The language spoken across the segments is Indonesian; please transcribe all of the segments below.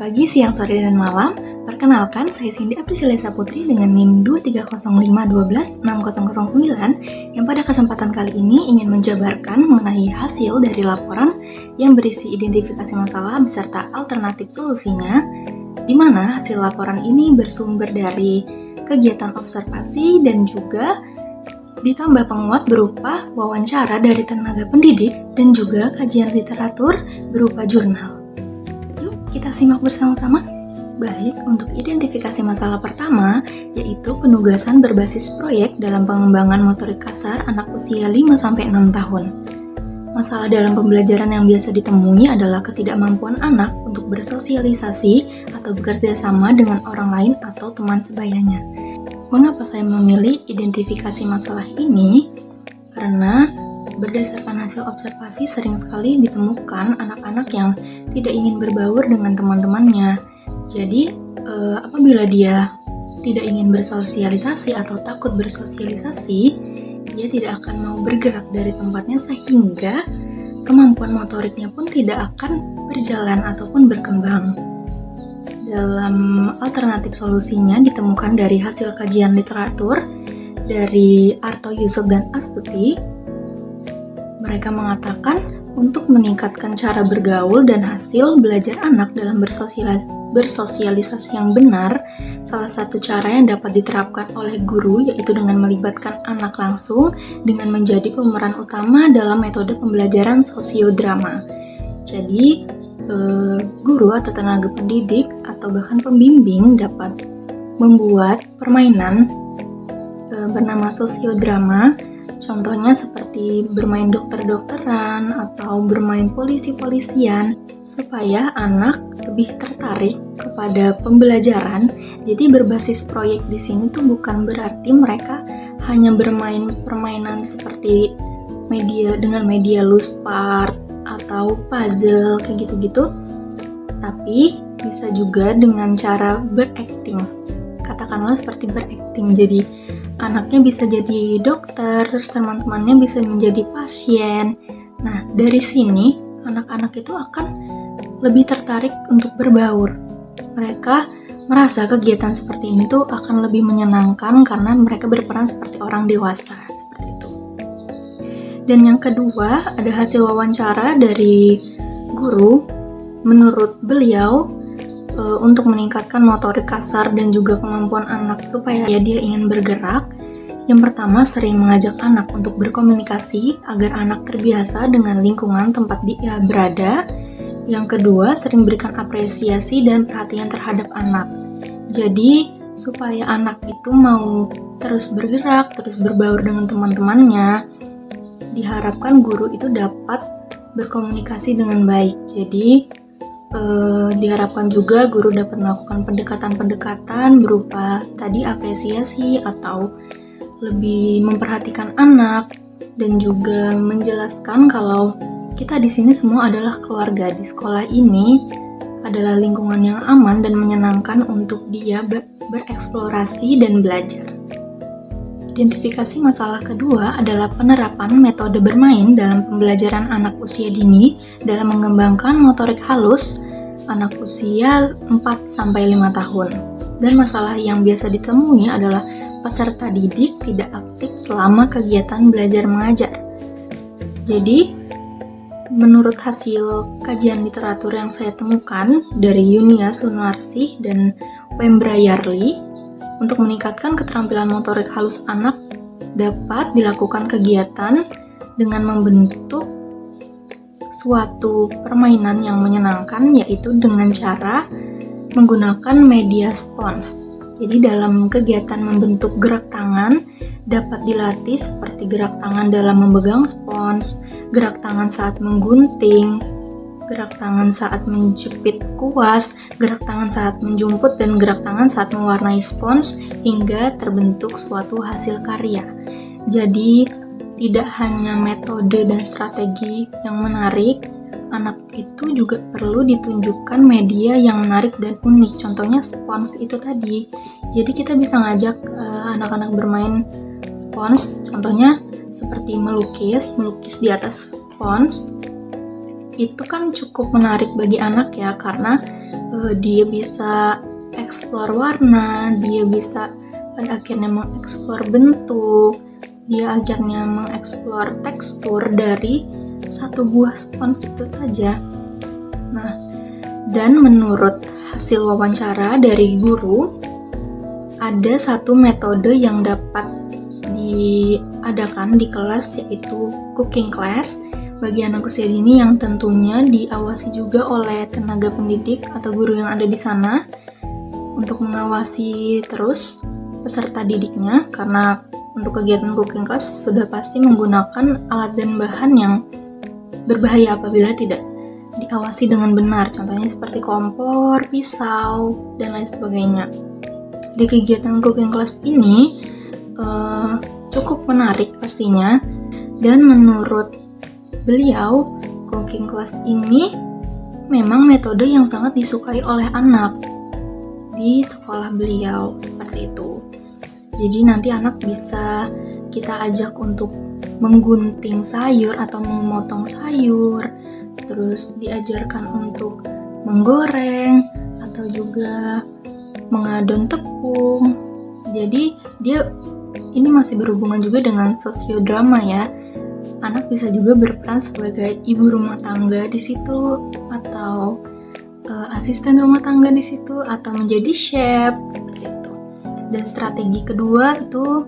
pagi, siang, sore, dan malam. Perkenalkan, saya Cindy Aprisila Saputri dengan NIM 23051260009 yang pada kesempatan kali ini ingin menjabarkan mengenai hasil dari laporan yang berisi identifikasi masalah beserta alternatif solusinya, di mana hasil laporan ini bersumber dari kegiatan observasi dan juga ditambah penguat berupa wawancara dari tenaga pendidik dan juga kajian literatur berupa jurnal. Yuk kita simak bersama-sama. Baik, untuk identifikasi masalah pertama, yaitu penugasan berbasis proyek dalam pengembangan motorik kasar anak usia 5-6 tahun. Masalah dalam pembelajaran yang biasa ditemui adalah ketidakmampuan anak untuk bersosialisasi atau bekerja sama dengan orang lain atau teman sebayanya. Mengapa saya memilih identifikasi masalah ini? Karena berdasarkan hasil observasi sering sekali ditemukan anak-anak yang tidak ingin berbaur dengan teman-temannya. Jadi, apabila dia tidak ingin bersosialisasi atau takut bersosialisasi, dia tidak akan mau bergerak dari tempatnya sehingga kemampuan motoriknya pun tidak akan berjalan ataupun berkembang. Dalam alternatif solusinya ditemukan dari hasil kajian literatur dari Arto, Yusuf, dan Astuti. Mereka mengatakan untuk meningkatkan cara bergaul dan hasil belajar anak dalam bersosialisasi yang benar, salah satu cara yang dapat diterapkan oleh guru yaitu dengan melibatkan anak langsung dengan menjadi pemeran utama dalam metode pembelajaran sosiodrama. Jadi, guru atau tenaga pendidik atau bahkan pembimbing dapat membuat permainan bernama sosiodrama. Contohnya seperti bermain dokter-dokteran atau bermain polisi-polisian supaya anak lebih tertarik kepada pembelajaran. Jadi berbasis proyek di sini tuh bukan berarti mereka hanya bermain permainan seperti dengan media loose part atau puzzle kayak gitu-gitu, tapi bisa juga dengan cara berakting. Katakanlah seperti berakting. Jadi anaknya bisa jadi dokter, terus teman-temannya bisa menjadi pasien. Nah, dari sini anak-anak itu akan lebih tertarik untuk berbaur. Mereka merasa kegiatan seperti ini tuh akan lebih menyenangkan karena mereka berperan seperti orang dewasa, seperti itu. Dan yang kedua, ada hasil wawancara dari guru. Menurut beliau, untuk meningkatkan motorik kasar dan juga kemampuan anak supaya dia ingin bergerak, yang pertama sering mengajak anak untuk berkomunikasi agar anak terbiasa dengan lingkungan tempat dia berada. Yang kedua, sering berikan apresiasi dan perhatian terhadap anak. Jadi, supaya anak itu mau terus bergerak, terus berbaur dengan teman-temannya, diharapkan guru itu dapat berkomunikasi dengan baik. Jadi, diharapkan juga guru dapat melakukan pendekatan-pendekatan berupa tadi apresiasi atau lebih memperhatikan anak dan juga menjelaskan kalau kita di sini semua adalah keluarga. Di sekolah ini adalah lingkungan yang aman dan menyenangkan untuk dia bereksplorasi dan belajar. Identifikasi masalah kedua adalah penerapan metode bermain dalam pembelajaran anak usia dini dalam mengembangkan motorik halus anak usia 4-5 tahun. Dan masalah yang biasa ditemui adalah peserta didik tidak aktif selama kegiatan belajar mengajar. Jadi, menurut hasil kajian literatur yang saya temukan dari Yunia Sunarsih dan Wembra Yarli, untuk meningkatkan keterampilan motorik halus anak dapat dilakukan kegiatan dengan membentuk suatu permainan yang menyenangkan, yaitu dengan cara menggunakan media spons. Jadi dalam kegiatan membentuk gerak tangan dapat dilatih seperti gerak tangan dalam memegang spons, gerak tangan saat menggunting, gerak tangan saat menjepit kuas, gerak tangan saat menjumput, dan gerak tangan saat mewarnai spons hingga terbentuk suatu hasil karya. Jadi tidak hanya metode dan strategi yang menarik, anak itu juga perlu ditunjukkan media yang menarik dan unik. Contohnya spons itu tadi. Jadi kita bisa ngajak anak-anak bermain spons, contohnya seperti melukis di atas spons. Itu kan cukup menarik bagi anak ya, karena dia bisa eksplor warna, dia bisa pada akhirnya mengeksplor bentuk, dia akhirnya mengeksplor tekstur dari satu buah spons itu saja. Nah, dan menurut hasil wawancara dari guru, ada satu metode yang dapat diadakan di kelas, yaitu cooking class bagi anak usia dini, yang tentunya diawasi juga oleh tenaga pendidik atau guru yang ada di sana untuk mengawasi terus peserta didiknya, karena untuk kegiatan cooking class sudah pasti menggunakan alat dan bahan yang berbahaya apabila tidak diawasi dengan benar, contohnya seperti kompor, pisau, dan lain sebagainya. Di kegiatan cooking class ini cukup menarik pastinya, dan menurut beliau cooking class ini memang metode yang sangat disukai oleh anak di sekolah beliau, seperti itu. Jadi nanti anak bisa kita ajak untuk menggunting sayur atau memotong sayur, terus diajarkan untuk menggoreng atau juga mengadon tepung. Jadi dia ini masih berhubungan juga dengan sosiodrama ya. Anak bisa juga berperan sebagai ibu rumah tangga di situ, atau asisten rumah tangga di situ, atau menjadi chef, seperti itu. Dan strategi kedua itu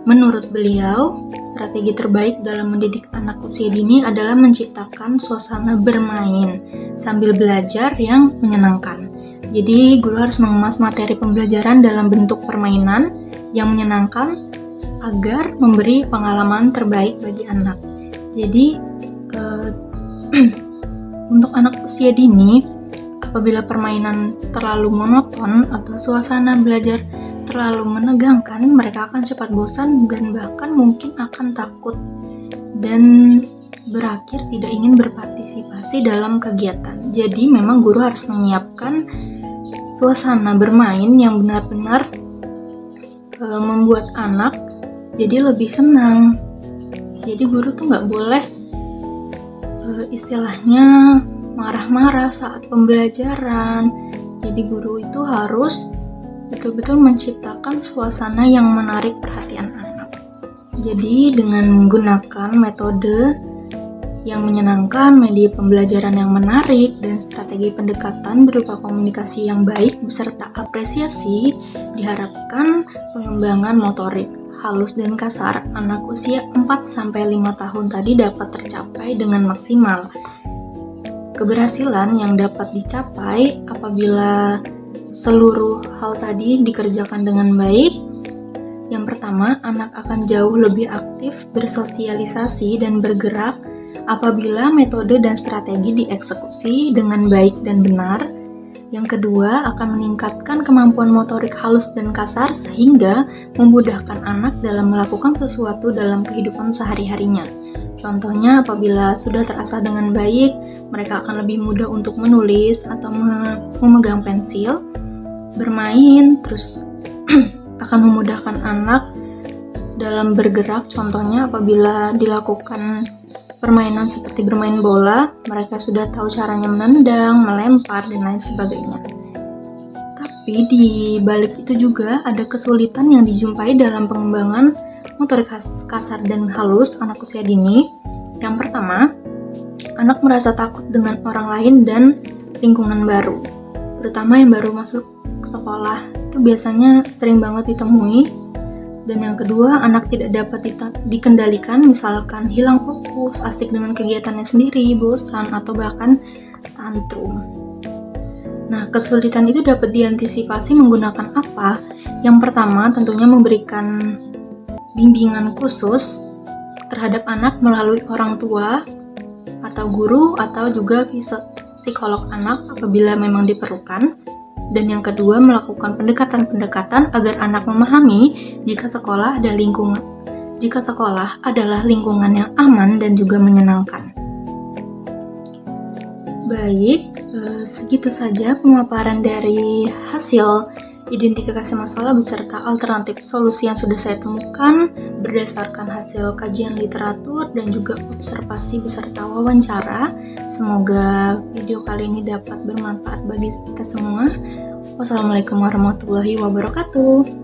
menurut beliau, strategi terbaik dalam mendidik anak usia dini adalah menciptakan suasana bermain sambil belajar yang menyenangkan. Jadi guru harus mengemas materi pembelajaran dalam bentuk permainan yang menyenangkan agar memberi pengalaman terbaik bagi anak. Jadi untuk anak usia dini, apabila permainan terlalu monoton atau suasana belajar terlalu menegangkan, mereka akan cepat bosan dan bahkan mungkin akan takut dan berakhir tidak ingin berpartisipasi dalam kegiatan. Jadi memang guru harus menyiapkan suasana bermain yang benar-benar membuat anak jadi lebih senang. Jadi guru tuh nggak boleh istilahnya marah-marah saat pembelajaran. Jadi guru itu harus betul-betul menciptakan suasana yang menarik perhatian anak. Jadi dengan menggunakan metode yang menyenangkan, media pembelajaran yang menarik, dan strategi pendekatan berupa komunikasi yang baik beserta apresiasi, diharapkan pengembangan motorik halus dan kasar anak usia 4-5 tahun tadi dapat tercapai dengan maksimal. Keberhasilan yang dapat dicapai apabila seluruh hal tadi dikerjakan dengan baik. Yang pertama, anak akan jauh lebih aktif bersosialisasi dan bergerak apabila metode dan strategi dieksekusi dengan baik dan benar. Yang kedua, akan meningkatkan kemampuan motorik halus dan kasar sehingga memudahkan anak dalam melakukan sesuatu dalam kehidupan sehari-harinya. Contohnya, apabila sudah terasah dengan baik, mereka akan lebih mudah untuk menulis atau memegang pensil, bermain, terus akan memudahkan anak dalam bergerak. Contohnya, apabila dilakukan permainan seperti bermain bola, mereka sudah tahu caranya menendang, melempar, dan lain sebagainya. Tapi di balik itu juga ada kesulitan yang dijumpai dalam pengembangan motorik kasar dan halus anak usia dini. Yang pertama, anak merasa takut dengan orang lain dan lingkungan baru, terutama yang baru masuk sekolah. Itu biasanya sering banget ditemui. Dan yang kedua, anak tidak dapat dikendalikan, misalkan hilang fokus, asik dengan kegiatannya sendiri, bosan, atau bahkan tantrum. Nah, kesulitan itu dapat diantisipasi menggunakan apa? Yang pertama, tentunya memberikan bimbingan khusus terhadap anak melalui orang tua atau guru atau juga psikolog anak apabila memang diperlukan. Dan yang kedua, melakukan pendekatan-pendekatan agar anak memahami jika sekolah adalah lingkungan yang aman dan juga menyenangkan. Baik, segitu saja pemaparan dari hasil identifikasi masalah beserta alternatif solusi yang sudah saya temukan berdasarkan hasil kajian literatur dan juga observasi beserta wawancara. Semoga video kali ini dapat bermanfaat bagi kita semua. Wassalamualaikum warahmatullahi wabarakatuh.